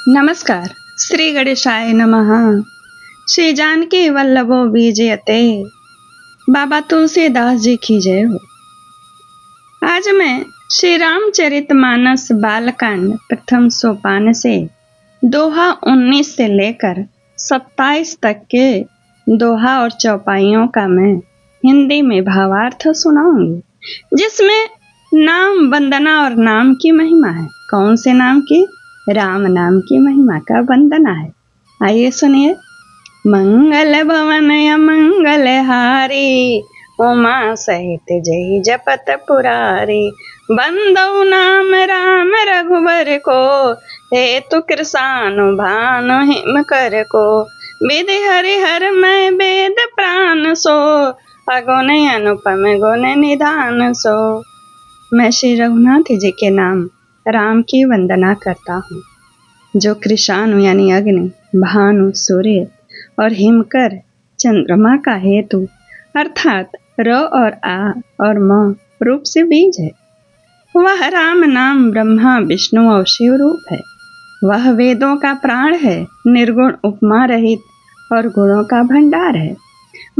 नमस्कार। श्री गणेशाय नमः। श्री जानकी वल्लभो विजयते। बाबा तुलसीदास जी की जय हो। आज मैं श्री रामचरितमानस बालकांड प्रथम सोपान से दोहा 19 से लेकर 27 तक के दोहा और चौपाइयों का मैं हिंदी में भावार्थ सुनाऊंगी, जिसमें नाम वंदना और नाम की महिमा है। कौन से नाम की? राम नाम की महिमा का वंदना है। आइए सुनिए। मंगल भवन अमंगल हारी, उमा सहित जय जपत पुरारी। बंदौ नाम राम रघुबर को, हेतु कृसानु भानु हिम कर को। विधि हरिहर मैं वेद प्राण सो, अगुण अनुपम गुण निधान सो। मैं श्री रघुनाथ जी के नाम राम की वंदना करता हूँ, जो कृषाणु यानी अग्नि, भानु सूर्य और हिमकर चंद्रमा का हेतु अर्थात र और आ और म रूप से बीज है। वह राम नाम ब्रह्मा विष्णु और शिव रूप है। वह वेदों का प्राण है, निर्गुण उपमा रहित और गुणों का भंडार है।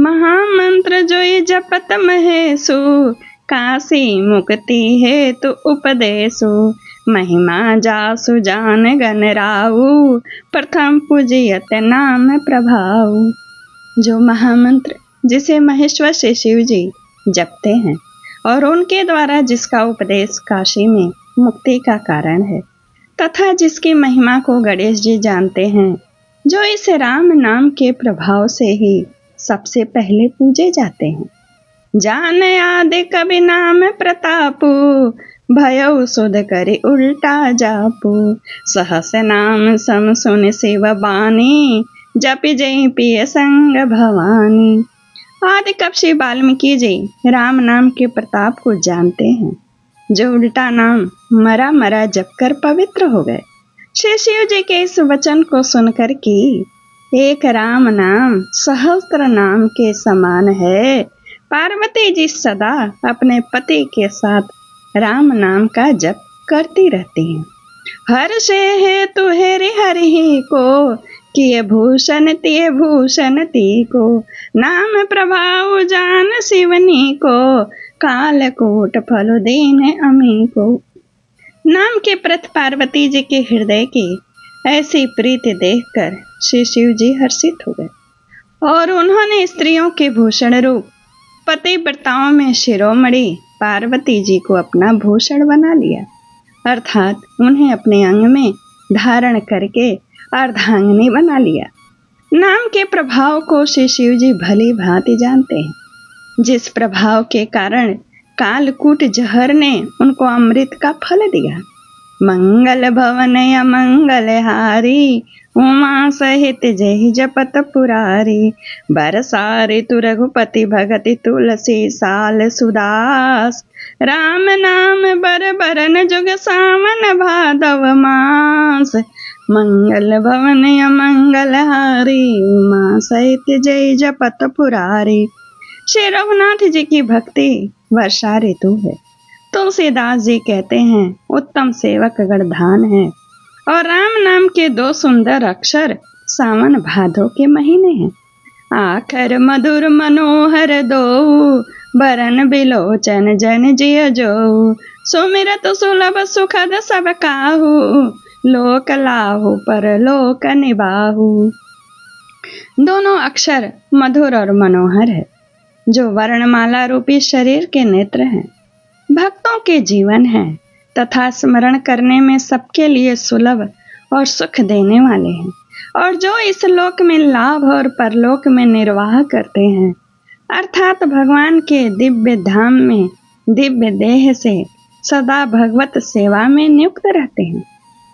महामंत्र जो ये जपत महेशु, काशी मुक्ति हेतु उपदेशु। महिमा जासु जान गन राऊ, प्रथम पूजियत नाम प्रभाऊ। जो महामंत्र जिसे महेश्वर से शिव जी जपते हैं और उनके द्वारा जिसका उपदेश काशी में मुक्ति का कारण है, तथा जिसकी महिमा को गणेश जी जानते हैं, जो इस राम नाम के प्रभाव से ही सबसे पहले पूजे जाते हैं। जान आदि कवि नाम प्रतापु, भयउ सुध करे उल्टा जापू। सहस नाम सम सुन शिव बानी, जपि जय पिय संग भवानी। आदि कवि श्री वाल्मीकि जी राम नाम के प्रताप को जानते हैं, जो उल्टा नाम मरा मरा जप कर पवित्र हो गए। श्री शिव जी के इस वचन को सुनकर कि एक राम नाम सहस्त्र नाम के समान है, पार्वती जी सदा अपने पति के साथ राम नाम का जप करती रहती हैं। हर से हेतु हेरि हरि को, किए भूषण तिय भूषण ती को। नाम प्रभाव जान शिवनी को, कालकूट फल दीन अमी को। नाम के प्रति पार्वती जी के हृदय की ऐसी प्रीति देखकर श्री शिव जी हर्षित हो गए और उन्होंने स्त्रियों के भूषण रूप पतिव्रताओं में शिरोमणि पार्वती जी को अपना भूषण बना लिया, अर्थात उन्हें अपने अंग में धारण करके अर्धांगिनी बना लिया। नाम के प्रभाव को श्री शिव जी भली भांति जानते हैं, जिस प्रभाव के कारण कालकूट जहर ने उनको अमृत का फल दिया। मंगल भवन अमंगल हारी, उमा सहित जय जपत पुरारी। बरसारे तु रघुपति भगति तुलसी साल सुदास। राम नाम बर बरन जुग सावन भादव मास। मंगल भवन अमंगल हारी, उमा सहित जय जपत पुरारी। श्री रघुनाथ जी की भक्ति वर्षा ऋतु है। तुलसीदास जी कहते हैं उत्तम सेवक गणधान है, और राम नाम के दो सुंदर अक्षर सावन भादो के महीने हैं। आखर मधुर मनोहर दो, बरन बिलोचन जन जिय जो। सुमिरत सुलभ सुखद सब काहू, लोक लाहू पर लोक निबाहू। दोनों अक्षर मधुर और मनोहर है, जो वर्णमाला रूपी शरीर के नेत्र हैं, भक्तों के जीवन है तथा स्मरण करने में सबके लिए सुलभ और सुख देने वाले हैं, और जो इस लोक में लाभ और परलोक में निर्वाह करते हैं, अर्थात भगवान के दिव्य धाम में दिव्य देह से सदा भगवत सेवा में नियुक्त रहते हैं।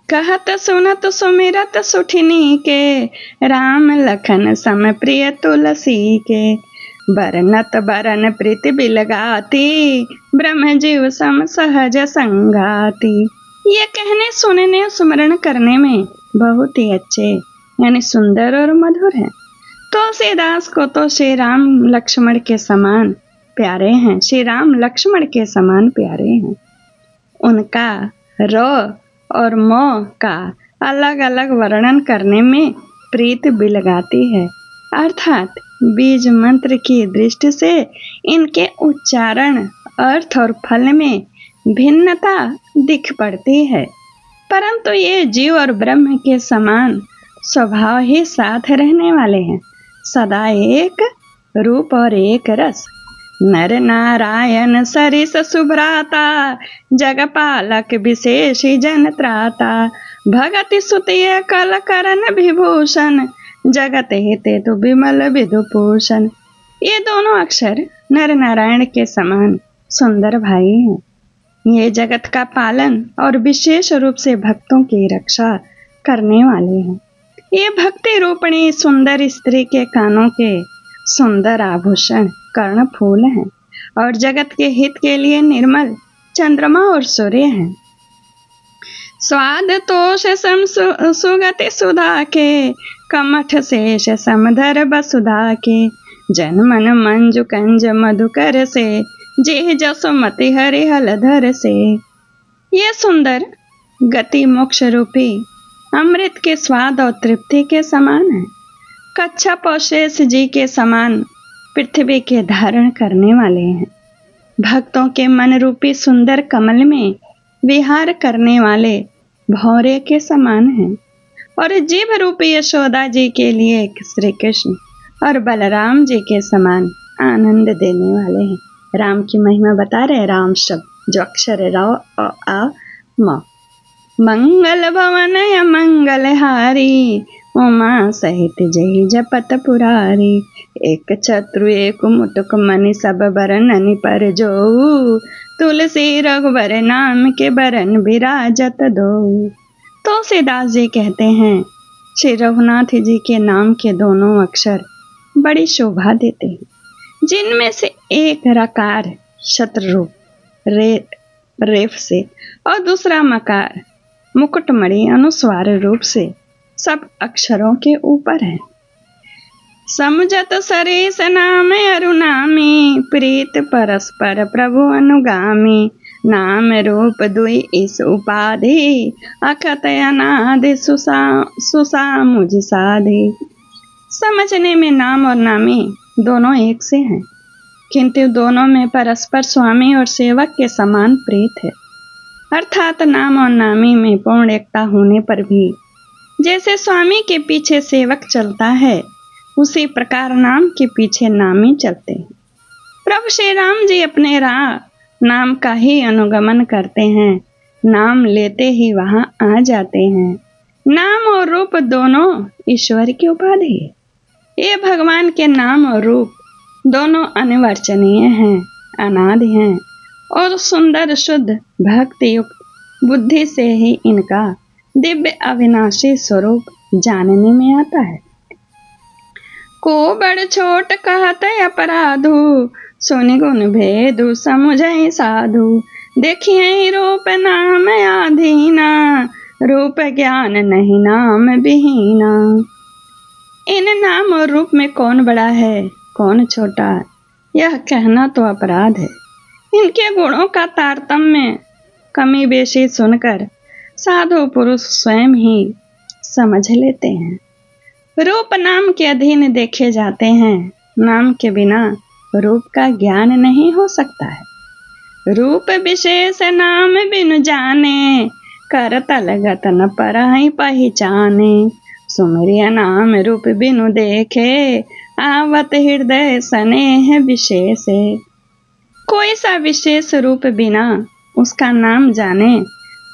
कहत सुनत सुमिरत सुठिनी के, राम लखन सम प्रिय तुलसी के। बरनत बरन प्रीति बिलगाती, ब्रह्म जीव सम सहज संगाती। ये कहने सुनने स्मरण करने में बहुत ही अच्छे यानी सुंदर और मधुर है। तुलसीदास को तो श्री राम लक्ष्मण के समान प्यारे हैं, श्री राम लक्ष्मण के समान प्यारे हैं। उनका र और म का अलग अलग वर्णन करने में प्रीत बिलगाती है, अर्थात बीज मंत्र की दृष्टि से इनके उच्चारण, अर्थ और फल में भिन्नता दिख पड़ती है, परंतु ये जीव और ब्रह्म के समान स्वभाव ही साथ रहने वाले हैं, सदा एक रूप और एक रस। नर नारायण सरिस सुभ्राता, जगपालक विशेष जन त्राता, भगति सुतिय कल करन विभूषण, जगत हिते तो विमल विदुभूषण। ये दोनों अक्षर नर नारायण के समान सुंदर भाई हैं। ये जगत का पालन और विशेष रूप से भक्तों की रक्षा करने वाले हैं। ये भक्ति रूपणी सुंदर स्त्री के कानों के सुंदर आभूषण कर्ण फूल हैं और जगत के हित के लिए निर्मल चंद्रमा और सूर्य हैं। स्वाद तोष सम सुगति सुधा के, कमठ शेष समधर बसुधा के, जन मन मंजु कंज मधुकर से, जे जसोमति हरि हलधर से। ये सुंदर गति मोक्ष रूपी अमृत के स्वाद और तृप्ति के समान है। कच्छप और शेष जी के समान पृथ्वी के धारण करने वाले हैं। भक्तों के मन रूपी सुंदर कमल में विहार करने वाले भौरे के समान हैं और जीव रूपी यशोदा जी के लिए श्री कृष्ण और बलराम जी के समान आनंद देने वाले हैं। राम की महिमा बता रहे राम शब्द जो अक्षर राव और आ म। मंगल भवन मंगल हारी, उमा सहित जय जपत पुरारी, एक छत्रु एक मुटुक मनि सब बरननि पर जो, तुलसी रघुबर नाम के बरन विराजत दो। तुलसीदास जी कहते हैं श्री रघुनाथ जी के नाम के दोनों अक्षर बड़ी शोभा देते हैं, जिनमें से एक रकार शत्रु रेफ से और दूसरा मकार मुकुटमणि अनुस्वार रूप से सब अक्षरों के ऊपर है। समझत सरेस नाम अरुनामी, प्रीत परस्पर प्रभु अनुगामी, नाम रूप दुई इस उपाधि, अखत अनादि सुसा मुझ साधि। समझने में नाम और नामी दोनों एक से हैं, किंतु दोनों में परस्पर स्वामी और सेवक के समान प्रीत है। अर्थात नाम और नामी में पूर्ण एकता होने पर भी जैसे स्वामी के पीछे सेवक चलता है, उसी प्रकार नाम के पीछे नामी चलते हैं। प्रभु श्री राम जी अपने नाम का ही अनुगमन करते हैं, नाम लेते ही वहां आ जाते हैं। नाम और रूप दोनों ईश्वर की उपाधि है। ये भगवान के नाम और रूप दोनों अनिवर्चनीय हैं, अनादि हैं और सुंदर शुद्ध भक्ति युक्त बुद्धि से ही इनका दिव्य अविनाशी स्वरूप जानने में आता है। को बड़ छोट कहते अपराधु, सुनि गुण भेदु समुझै साधु, देखिए रूप नाम आधीना, रूप ज्ञान नहीं नाम विहीना। इन नाम और रूप में कौन बड़ा है कौन छोटा, यह कहना तो अपराध है। इनके गुणों का तारतम्य कमी बेशी सुनकर साधु पुरुष स्वयं ही समझ लेते हैं। रूप नाम के अधीन देखे जाते हैं, नाम के बिना रूप का ज्ञान नहीं हो सकता है। रूप विशेष नाम बिनु जाने, कर तलगत न परहि पहचाने, सुमरिया नाम रूप बिनु देखे, आवत हृदय स्नेह विशेष। कोई सा विशेष रूप बिना उसका नाम जाने,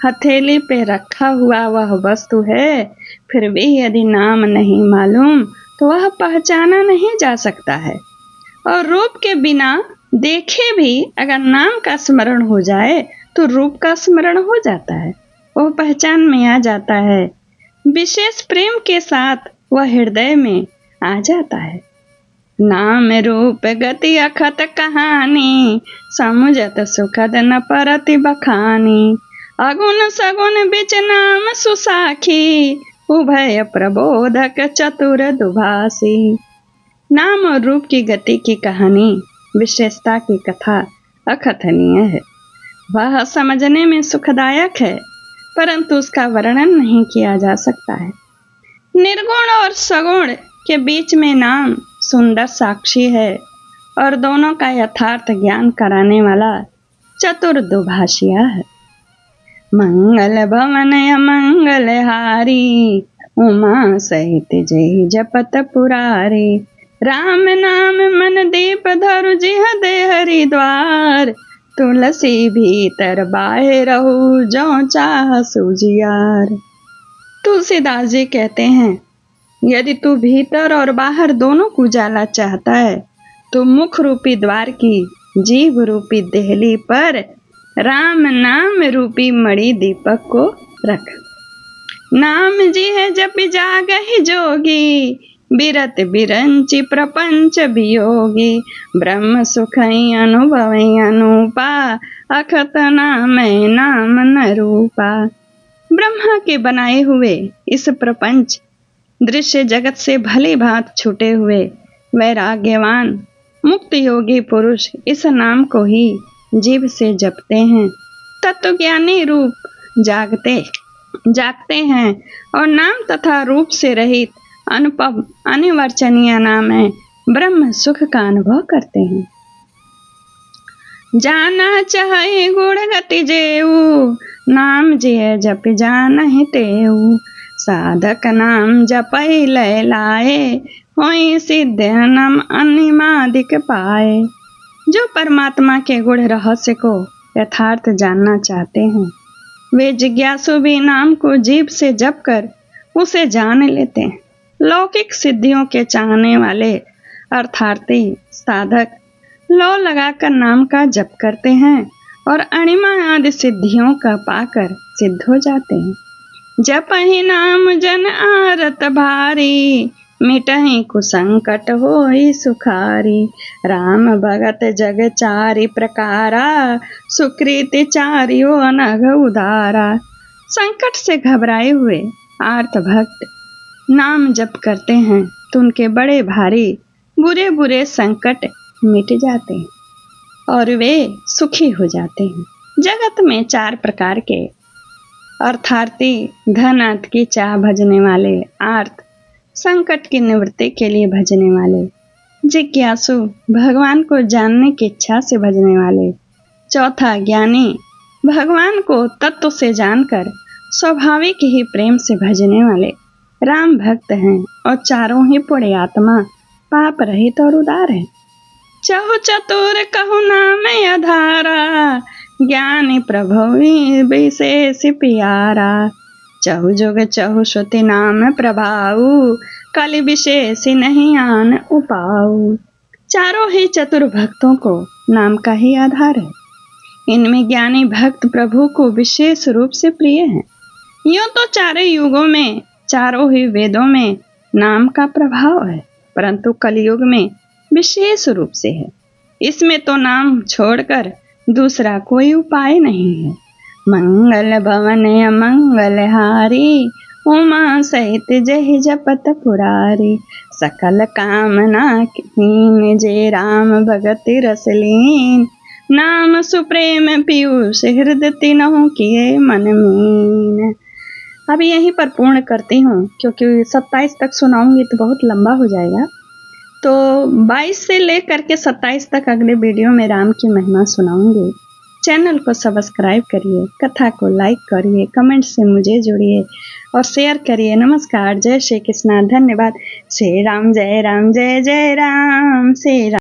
हथेली पे रखा हुआ वह वस्तु है, फिर भी यदि नाम नहीं मालूम तो वह पहचाना नहीं जा सकता है। और रूप के बिना देखे भी अगर नाम का स्मरण हो जाए तो रूप का स्मरण हो जाता है, वह पहचान में आ जाता है। विशेष प्रेम के साथ वह हृदय में आ जाता है। नाम रूप गति अखत कहानी, समुझत सुखद न परति बखानी, अगुण सगुण बिच नाम सुसाखी, उभय प्रबोधक चतुर दुभासी। नाम और रूप की गति की कहानी, विशेषता की कथा अकथनीय है। वह समझने में सुखदायक है, परंतु उसका वर्णन नहीं किया जा सकता है। निर्गुण और सगुण के बीच में नाम सुंदर साक्षी है और दोनों का यथार्थ ज्ञान कराने वाला चतुर दुभाषिया है। मंगल भवन अमंगल हारी, उमा सहित जय जपत पुरारी। राम नाम मन दीप धरु जिह दे हरिद्वार, तुलसी भीतर बाहे रहू जो चाह सुजियार। तुलसीदास जी कहते हैं, यदि तू भीतर और बाहर दोनों को उजाला चाहता है तो मुख रूपी द्वार की जीभ रूपी देहली पर राम नाम रूपी मणि दीपक को रख। नाम जी है जप जागहि जोगी, बिरत बिरंचि प्रपंच वियोगी। ब्रह्म सुखई अनुभवई अनूपा, अखत नाम नाम न रूपा। ब्रह्मा के बनाए हुए इस प्रपंच दृश्य जगत से भली भांति छूटे हुए वैराग्यवान मुक्त योगी पुरुष इस नाम को ही जीभ से जपते हैं। तत्वज्ञानी रूप जागते हैं और नाम तथा रूप से रहित अनुपम अनिवर्चनीय नाम है ब्रह्म सुख का अनुभव करते हैं। जाना चाहे गुण गति जेऊ, नाम जिय जप जानहि तेऊ। साधक नाम जपै लय लाए, होई सिद्ध नम अनिमादिक पाए। जो परमात्मा के गुण रहस्य को यथार्थ जानना चाहते हैं वे जिज्ञासु भी नाम को जीभ से जप कर उसे जान लेते हैं। लौकिक सिद्धियों के चाहने वाले अर्थार्थी साधक लौ लगाकर नाम का जप करते हैं और अणिमा आदि सिद्धियों का पाकर सिद्ध हो जाते हैं। जपहि नाम जन आरत भारी, मिटहि कुसंकट होई सुखारी। राम भगत जग चारि प्रकारा, सुकृति चारियो अनघ उदारा। संकट से घबराए हुए आर्त भक्त नाम जप करते हैं तो उनके बड़े भारी बुरे बुरे संकट मिट जाते हैं और वे सुखी हो जाते हैं। जगत में 4 प्रकार के अर्थार्थी धन अर्थ की चाह भजने वाले, आर्त संकट की निवृत्ति के लिए भजने वाले, जिज्ञासु भगवान को जानने की इच्छा से भजने वाले, चौथा ज्ञानी भगवान को तत्व से जानकर स्वाभाविक ही प्रेम से भजने वाले राम भक्त हैं और चारों ही पुण्य आत्मा पाप रहित और उदार है। चहु चतुर कहु नाम अधारा, ज्ञानी प्रभु विशेष प्यारा। चहु जुग चहु श्रुति नाम प्रभाऊ, कलि विशेष नहीं आन उपाऊ। चारों ही चतुर भक्तों को नाम का ही आधार है। इनमें ज्ञानी भक्त प्रभु को विशेष रूप से प्रिय हैं। यूं तो चारों युगों में चारों ही वेदों में नाम का प्रभाव है, परंतु कलयुग में विशेष रूप से है। इसमें तो नाम छोड़कर दूसरा कोई उपाय नहीं है। मंगल भवन अमंगल हारी, उमा सहित जय जपत पुरारी। सकल कामना कीन जे राम भगति रसलीन, नाम सुप्रेम पीयूष हृदय तिन्हु किए मन मीन। अभी यहीं पर पूर्ण करती हूँ क्योंकि 27 तक सुनाऊंगी तो बहुत लंबा हो जाएगा। तो 22 से लेकर के 27 तक अगले वीडियो में राम की महिमा सुनाऊंगी। चैनल को सब्सक्राइब करिए, कथा को लाइक करिए, कमेंट से मुझे जोड़िए और शेयर करिए। नमस्कार, जय श्री कृष्णा, धन्यवाद। श्री राम जय राम, जय जय राम, श्री राम।